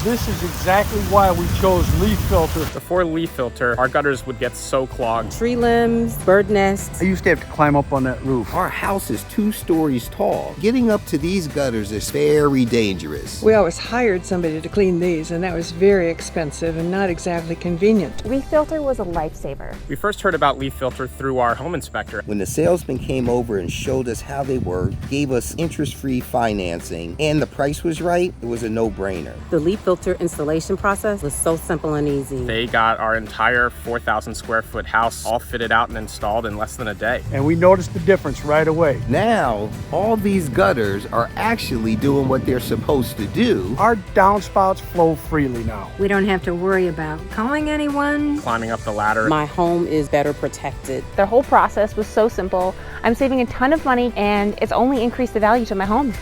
This is exactly why we chose LeafFilter. Before LeafFilter, our gutters would get so clogged. Tree limbs, bird nests. I used to have to climb up on that roof. Our house is 2 stories tall. Getting up to these gutters is very dangerous. We always hired somebody to clean these, and that was very expensive and not exactly convenient. LeafFilter was a lifesaver. We first heard about LeafFilter through our home inspector. When the salesman came over and showed us how they work, gave us interest-free financing, and the price was right, it was a no-brainer. The LeafFilter installation process was so simple and easy. They got our entire 4,000 square foot house all fitted out and installed in less than a day. And we noticed the difference right away. Now, all these gutters are actually doing what they're supposed to do. Our downspouts flow freely now. We don't have to worry about calling anyone. Climbing up the ladder. My home is better protected. Their whole process was so simple. I'm saving a ton of money, and it's only increased the value to my home.